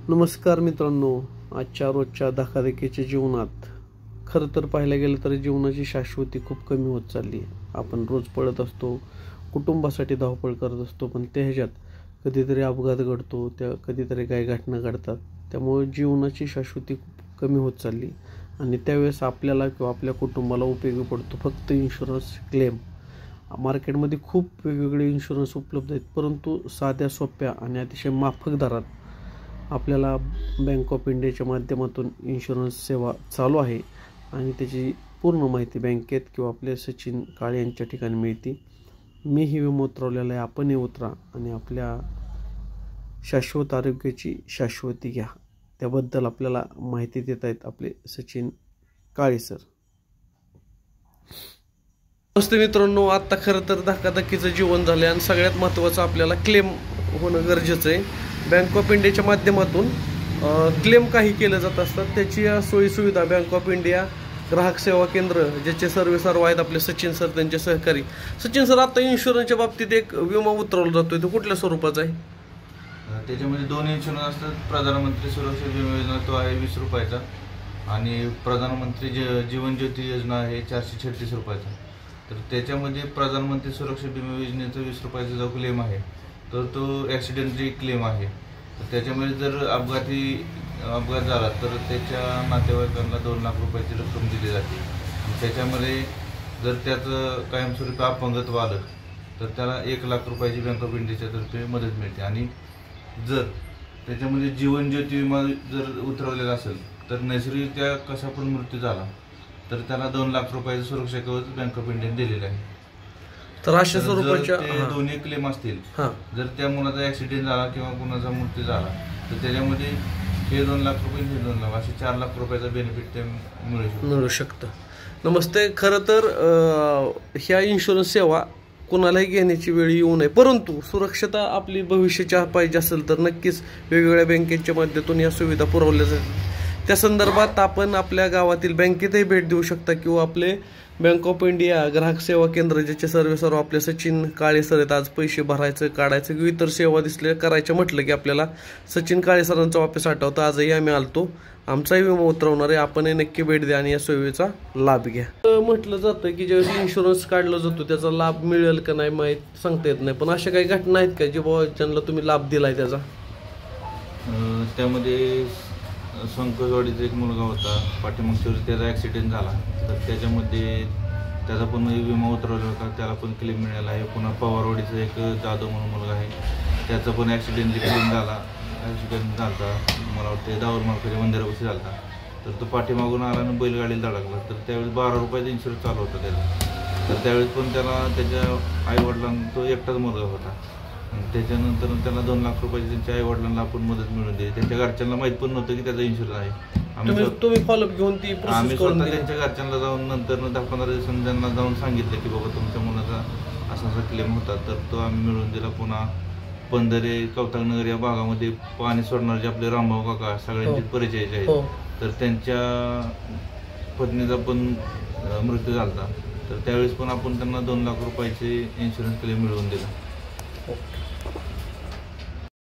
नमस्कार मित्रांनो, आजच्या रोजच्या धकाधकीच्या जीवनात खरं तर पाहायला गेलं तर जीवनाची शाश्वती खूप कमी होत चालली आहे. आपण रोज पळत असतो, कुटुंबासाठी धावपळ करत असतो, पण त्या ह्याच्यात कधीतरी अपघात घडतो, त्या कधीतरी काही घटना घडतात. त्यामुळे जीवनाची शाश्वती खूप कमी होत चालली आणि त्यावेळेस आपल्याला किंवा आपल्या कुटुंबाला उपयोगी पडतो फक्त इन्शुरन्स क्लेम. मार्केटमध्ये खूप वेगवेगळे इन्शुरन्स उपलब्ध आहेत, परंतु साध्या सोप्या आणि अतिशय माफक दरात आपल्याला बँक ऑफ इंडियाच्या माध्यमातून इन्शुरन्स सेवा चालू आहे आणि त्याची पूर्ण माहिती बँकेत किंवा आपल्या सचिन काळे यांच्या ठिकाणी मिळते. मी ही विमा उतरवलेला आहे, आपणही उतरा आणि आपल्या शाश्वत आरोग्याची शाश्वती घ्या. त्याबद्दल आपल्याला माहिती देत आहेत आपले सचिन काळे सर. नमस्ते मित्रांनो, आत्ता खरं तर धकाधकीचं जीवन झालं आणि सगळ्यात महत्त्वाचं आपल्याला क्लेम होणं गरजेचं आहे. बँक ऑफ इंडियाच्या माध्यमातून क्लेम काही केलं जात असतात, त्याची सोयीसुविधा बँक ऑफ इंडिया ग्राहक सेवा केंद्र ज्याचे सर्व आहेत आपले सचिन सर, त्यांचे सहकारी. सचिन सर, आता इन्शुरन्सच्या बाबतीत एक विमा उतरवला जातोय, तो कुठल्या स्वरूपाचा आहे? त्याच्यामध्ये दोन इन्शुरन्स असतात. प्रधानमंत्री सुरक्षा विमा योजना तो आहे 20 रुपयाचा आणि प्रधानमंत्री जीवन ज्योती योजना आहे 436 रुपयाचा. तर त्याच्यामध्ये प्रधानमंत्री सुरक्षा विमा योजनेचा 20 रुपयाचा जो क्लेम आहे तर तो ॲक्सिडेंटली क्लेम आहे. तर त्याच्यामध्ये जर अपघात झाला तर त्याच्या नातेवाईकांना 2 लाख रुपयाची रक्कम दिली जाते. त्याच्यामध्ये जर त्याचं कायमस्वरूपी अपंगत्व आलं तर त्याला 1 लाख रुपयाची बँक ऑफ इंडियाच्या तर्फे मदत मिळते. आणि जर त्याच्यामध्ये जीवन ज्योती विमा जर उतरवलेला असेल तर नैसर्गिकरित्या कसा पण मृत्यू झाला तर त्याला 2 लाख रुपयाचं सुरक्षा कवच बँक ऑफ इंडियाने दिलेलं आहे. तर अशा स्वरूपाच्या दोन्ही क्लेम असतील, जर त्या मुलाचा ऍक्सिडेंट झाला किंवा कुणाचा मृत्यू झाला तर त्याच्यामध्ये हे 2 लाख रुपये, हे 2 लाख, असे 4 लाख रुपयाचा बेनिफिट ते मिळू शकतं. नमस्ते. खरं तर ह्या इन्शुरन्स सेवा कोणालाही घेण्याची वेळ येऊ नये, परंतु सुरक्षता आपली भविष्याच्या पाहिजे असेल तर नक्कीच वेगवेगळ्या बँकेच्या माध्यमातून या सुविधा पुरवल्या जातात. त्या संदर्भात आपण आपल्या गावातील बँकेतही भेट देऊ शकता किंवा आपले बँक ऑफ इंडिया ग्राहक सेवा केंद्र ज्याचे सर्व आपले सचिन काळे सर आहेत. आज पैसे भरायचं, काढायचं किंवा इतर सेवा दिसल्या करायचं म्हटलं की आपल्याला सचिन काळे सरांचा ऑफिस आठवतं. आजही आम्ही आलतो, आमचाही विमा उतरवणार आहे. आपणही नक्की भेट द्या आणि या सेवेचा लाभ घ्या. म्हटलं जातं की ज्यावेळेस इन्शुरन्स काढला जातो त्याचा लाभ मिळेल का नाही माहीत सांगता येत नाही, पण अशा काही घटना आहेत का जे बाबा ज्यांना तुम्ही लाभ दिलाय त्याचा? त्यामध्ये संकजवाडीचा एक मुलगा होता, पाठीमागच्या वेळी त्याचा ॲक्सिडेंट झाला तर त्याच्यामध्ये त्याचा पण विमा उतरवला होता, त्याला पण क्लेम मिळाला आहे. पुन्हा पवारवाडीचा एक जाधव म्हणून मुलगा आहे, त्याचा पण ॲक्सिडेंटली क्लेम झाला. ॲक्सिडेंट झाला मला वाटते दाऊर मार्केटच्या मंदिरापाशी झाला. तर तो पाठीमागून आला आणि बैलगाडीला धडकला. तर त्यावेळेस 12 रुपयाचा इन्शुरन्स चालू होता त्याचा. तर त्यावेळेस पण त्याला त्याच्या आईवडिलांना, तो एकटाच मुलगा होता, त्याच्यानंतर त्याला 2 लाख रुपयाची त्यांच्या आईवडिलांना आपण मदत मिळून दिली. त्यांच्या घरच्यांना माहीत पण नव्हतं की त्याचा इन्शुरन्स आहे. तुम्ही फॉलोअप घेऊन आम्ही स्वतः त्यांच्या घरच्यांना जाऊन नंतर 10-15 दिवसांनी त्यांना जाऊन सांगितलं की बाबा तुमच्या मुलाचा असा क्लेम होता, तर तो आम्ही मिळून दिला. पुन्हा पंधरे कौताकनगर या भागामध्ये पाणी सोडणारे जे आपले रामभाऊ काका सगळ्यांचे परिचयाचे आहेत, तर त्यांच्या पत्नीचा पण मृत्यू झाला. तर त्यावेळेस पण आपण त्यांना 2 लाख रुपयाचे इन्शुरन्स क्लेम मिळवून दिला.